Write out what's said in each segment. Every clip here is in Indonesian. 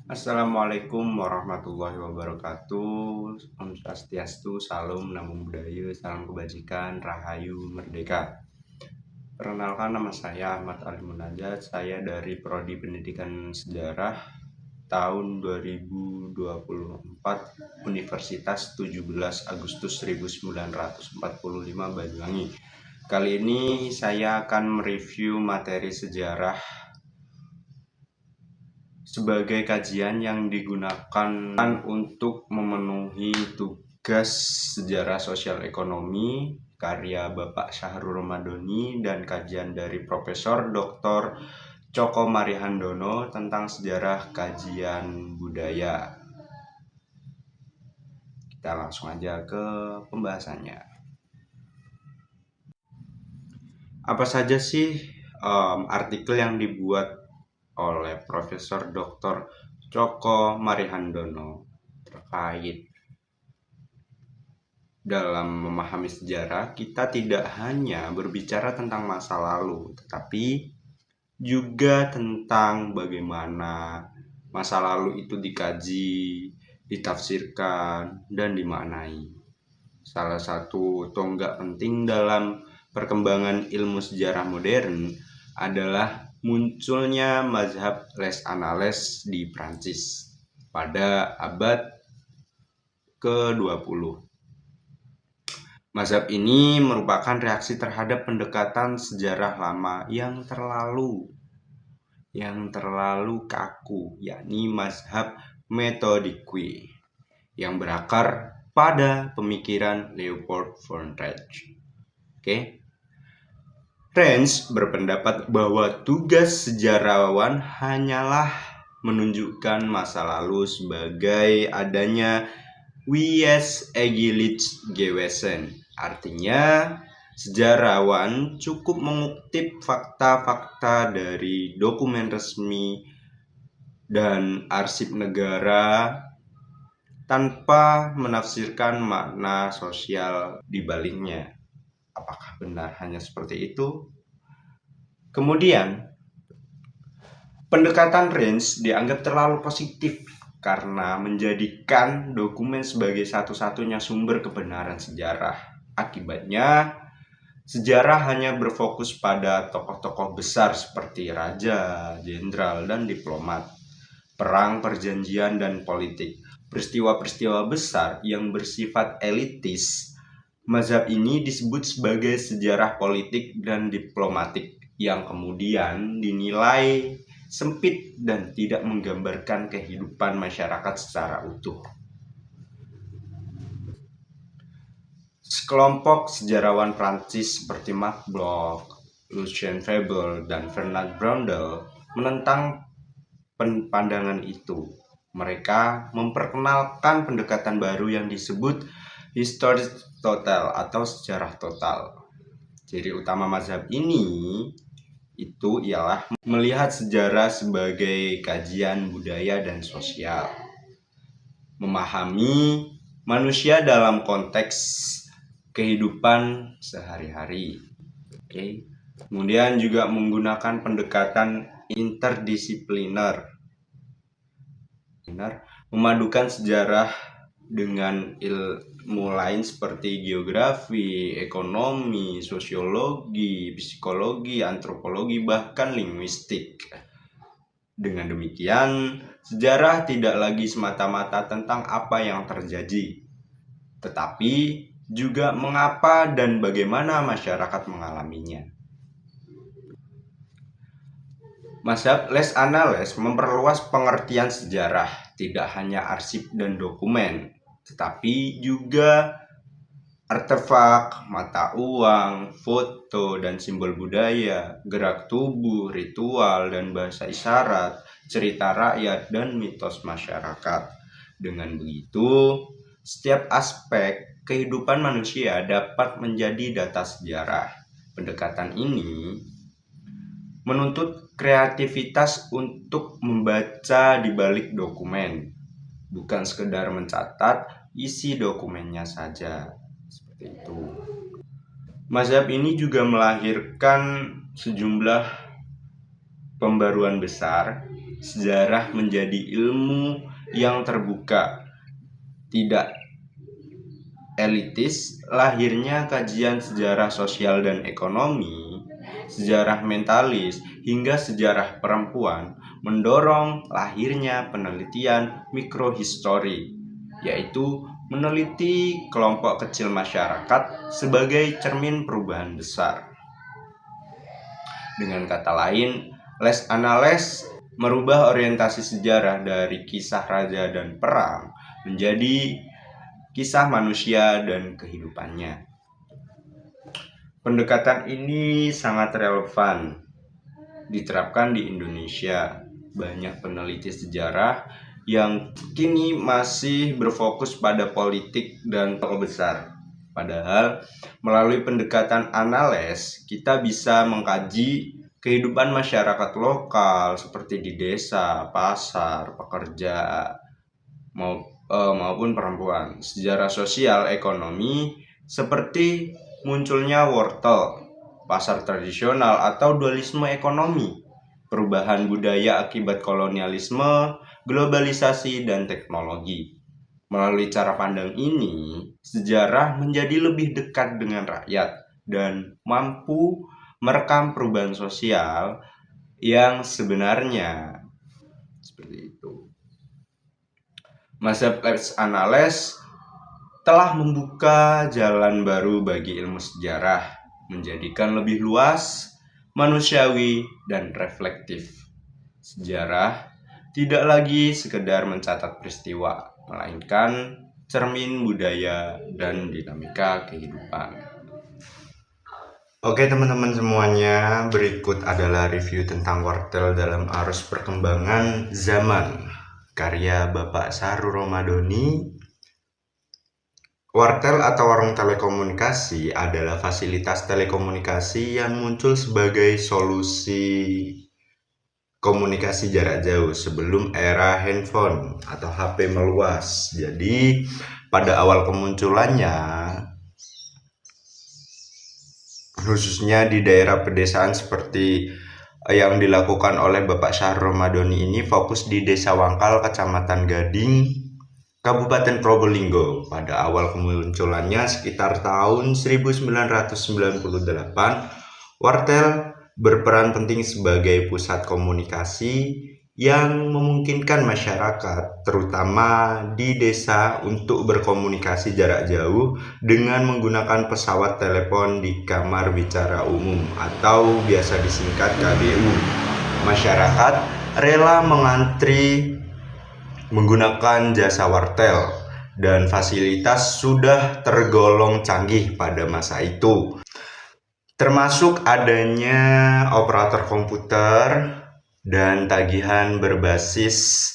Assalamualaikum warahmatullahi wabarakatuh. Om Swastiastu, Salam, Namo Buddhaya, Salam Kebajikan, Rahayu, Merdeka. Perkenalkan, nama saya Ahmad Ali Munajat. Saya dari Prodi Pendidikan Sejarah tahun 2024, Universitas 17 Agustus 1945 Banyuwangi. Kali ini saya akan mereview materi sejarah sebagai kajian yang digunakan untuk memenuhi tugas sejarah sosial ekonomi karya Bapak Syahrul Ramadhani dan kajian dari Profesor Dr. Coko Marihandono tentang sejarah kajian budaya. Kita langsung aja ke pembahasannya. Apa saja sih artikel yang dibuat oleh Profesor Dr. Coko Marihandono terkait dalam memahami sejarah? Kita tidak hanya berbicara tentang masa lalu, tetapi juga tentang bagaimana masa lalu itu dikaji, ditafsirkan, dan dimaknai. Salah satu tonggak penting dalam perkembangan ilmu sejarah modern adalah munculnya mazhab Les Annales di Prancis pada abad ke-20. Mazhab ini merupakan reaksi terhadap pendekatan sejarah lama yang terlalu kaku, yakni mazhab metodikwi yang berakar pada pemikiran Leopold von Ranch. Ranch berpendapat bahwa tugas sejarawan hanyalah menunjukkan masa lalu sebagai adanya Wissenschaftliches Gewesen. Artinya, sejarawan cukup mengutip fakta-fakta dari dokumen resmi dan arsip negara tanpa menafsirkan makna sosial di baliknya. Apakah benar hanya seperti itu? Kemudian, pendekatan Ranch dianggap terlalu positif karena menjadikan dokumen sebagai satu-satunya sumber kebenaran sejarah. Akibatnya, sejarah hanya berfokus pada tokoh-tokoh besar seperti raja, jenderal, dan diplomat, perang, perjanjian, dan politik. Peristiwa-peristiwa besar yang bersifat elitis, mazhab ini disebut sebagai sejarah politik dan diplomatik yang kemudian dinilai sempit dan tidak menggambarkan kehidupan masyarakat secara utuh. Sekelompok sejarawan Prancis seperti Marc Bloch, Lucien Febvre, dan Fernand Braudel menentang pandangan itu. Mereka memperkenalkan pendekatan baru yang disebut Histoire totale atau sejarah total. Ciri utama mazhab ini itu ialah melihat sejarah sebagai kajian budaya dan sosial, memahami manusia dalam konteks kehidupan sehari-hari. Kemudian juga menggunakan pendekatan interdisipliner, memadukan sejarah dengan ilmu lain seperti geografi, ekonomi, sosiologi, psikologi, antropologi, bahkan linguistik. Dengan demikian, sejarah tidak lagi semata-mata tentang apa yang terjadi, tetapi juga mengapa dan bagaimana masyarakat mengalaminya. Mazhab Les Annales memperluas pengertian sejarah, tidak hanya arsip dan dokumen, tetapi juga artefak, mata uang, foto dan simbol budaya, gerak tubuh, ritual dan bahasa isyarat, cerita rakyat dan mitos masyarakat. Dengan begitu, setiap aspek kehidupan manusia dapat menjadi data sejarah. Pendekatan ini menuntut kreativitas untuk membaca di balik dokumen, bukan sekedar mencatat isi dokumennya saja. Seperti itu. Mazhab ini juga melahirkan sejumlah pembaruan besar sejarah menjadi ilmu yang terbuka, tidak elitis. Lahirnya kajian sejarah sosial dan ekonomi, sejarah mentalis, hingga sejarah perempuan mendorong lahirnya penelitian mikrohistori, yaitu meneliti kelompok kecil masyarakat sebagai cermin perubahan besar. Dengan kata lain, les anales merubah orientasi sejarah dari kisah raja dan perang menjadi kisah manusia dan kehidupannya. Pendekatan ini sangat relevan diterapkan di Indonesia. Banyak peneliti sejarah yang kini masih berfokus pada politik dan tokoh besar. Padahal melalui pendekatan anales, kita bisa mengkaji kehidupan masyarakat lokal seperti di desa, pasar, pekerja, maupun perempuan. Sejarah sosial ekonomi seperti munculnya wortel, pasar tradisional atau dualisme ekonomi, perubahan budaya akibat kolonialisme, globalisasi, dan teknologi. Melalui cara pandang ini, sejarah menjadi lebih dekat dengan rakyat dan mampu merekam perubahan sosial yang sebenarnya. Seperti itu. Masa les anales telah membuka jalan baru bagi ilmu sejarah, menjadikan lebih luas, manusiawi, dan reflektif. Sejarah tidak lagi sekedar mencatat peristiwa, melainkan cermin budaya dan dinamika kehidupan. Oke teman-teman semuanya, berikut adalah review tentang wortel dalam arus perkembangan zaman, karya Bapak Sahrul Ramadhani. Wartel atau warung telekomunikasi adalah fasilitas telekomunikasi yang muncul sebagai solusi komunikasi jarak jauh sebelum era handphone atau HP meluas. Jadi pada awal kemunculannya, khususnya di daerah pedesaan seperti yang dilakukan oleh Bapak Sahrul Ramadhani ini, fokus di Desa Wangkal, Kecamatan Gading, Kabupaten Probolinggo. Pada awal kemunculannya sekitar tahun 1998, wartel berperan penting sebagai pusat komunikasi yang memungkinkan masyarakat, terutama di desa, untuk berkomunikasi jarak jauh dengan menggunakan pesawat telepon di kamar bicara umum atau biasa disingkat KBU. Masyarakat rela mengantri menggunakan jasa wartel dan fasilitas sudah tergolong canggih pada masa itu, termasuk adanya operator komputer dan tagihan berbasis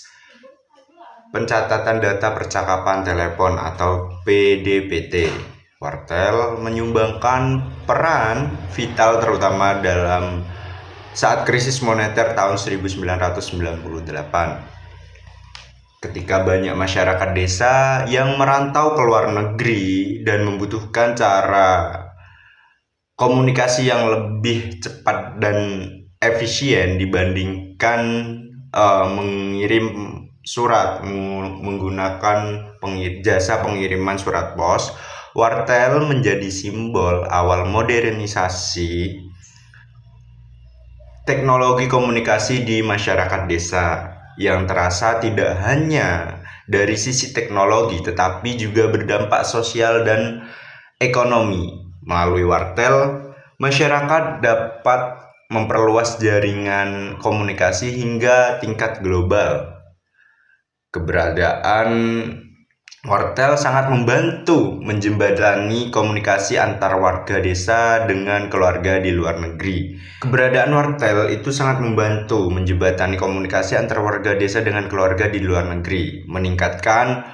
pencatatan data percakapan telepon atau PDPT. Wartel menyumbangkan peran vital terutama dalam saat krisis moneter tahun 1998. Ketika banyak masyarakat desa yang merantau ke luar negeri dan membutuhkan cara komunikasi yang lebih cepat dan efisien dibandingkan mengirim surat menggunakan jasa pengiriman surat pos, wartel menjadi simbol awal modernisasi teknologi komunikasi di masyarakat desa, yang terasa tidak hanya dari sisi teknologi tetapi juga berdampak sosial dan ekonomi. Melalui wartel, masyarakat dapat memperluas jaringan komunikasi hingga tingkat global. Keberadaan wartel sangat membantu menjembatani komunikasi antar warga desa dengan keluarga di luar negeri. Keberadaan wartel itu sangat membantu menjembatani komunikasi antar warga desa dengan keluarga di luar negeri, meningkatkan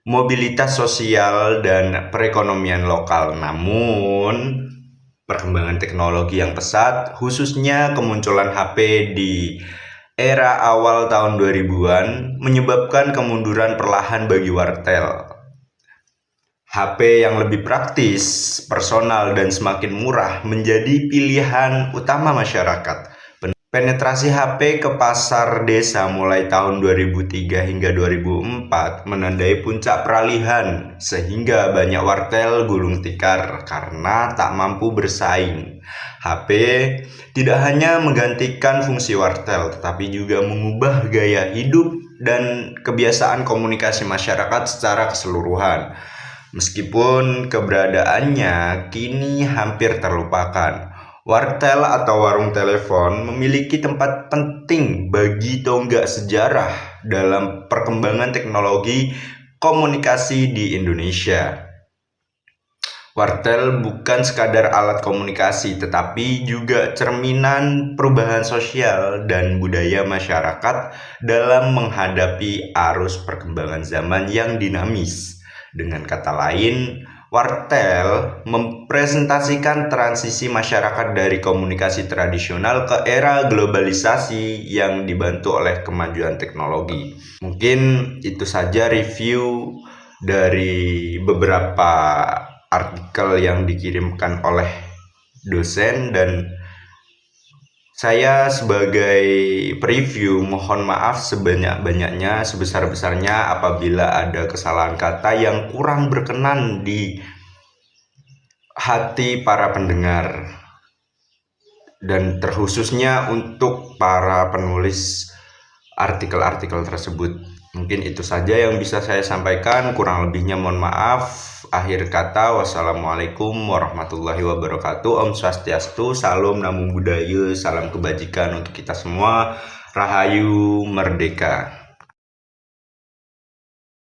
mobilitas sosial dan perekonomian lokal. Namun, perkembangan teknologi yang pesat, khususnya kemunculan HP di era awal tahun 2000-an, menyebabkan kemunduran perlahan bagi wartel. HP yang lebih praktis, personal, dan semakin murah menjadi pilihan utama masyarakat. Penetrasi HP ke pasar desa mulai tahun 2003 hingga 2004 menandai puncak peralihan, sehingga banyak wartel gulung tikar karena tak mampu bersaing. HP tidak hanya menggantikan fungsi wartel, tetapi juga mengubah gaya hidup dan kebiasaan komunikasi masyarakat secara keseluruhan. Meskipun keberadaannya kini hampir terlupakan, wartel atau warung telepon memiliki tempat penting bagi tonggak sejarah dalam perkembangan teknologi komunikasi di Indonesia. Wartel bukan sekadar alat komunikasi, tetapi juga cerminan perubahan sosial dan budaya masyarakat dalam menghadapi arus perkembangan zaman yang dinamis. Dengan kata lain, wartel mempresentasikan transisi masyarakat dari komunikasi tradisional ke era globalisasi yang dibantu oleh kemajuan teknologi. Mungkin itu saja review dari beberapa artikel yang dikirimkan oleh dosen, dan saya sebagai preview mohon maaf sebanyak-banyaknya, sebesar-besarnya apabila ada kesalahan kata yang kurang berkenan di hati para pendengar, dan terkhususnya untuk para penulis artikel-artikel tersebut. Mungkin itu saja yang bisa saya sampaikan, kurang lebihnya mohon maaf. Akhir kata, wassalamualaikum warahmatullahi wabarakatuh. Om Swastiastu, salam namo buddhaya, salam kebajikan untuk kita semua. Rahayu Merdeka.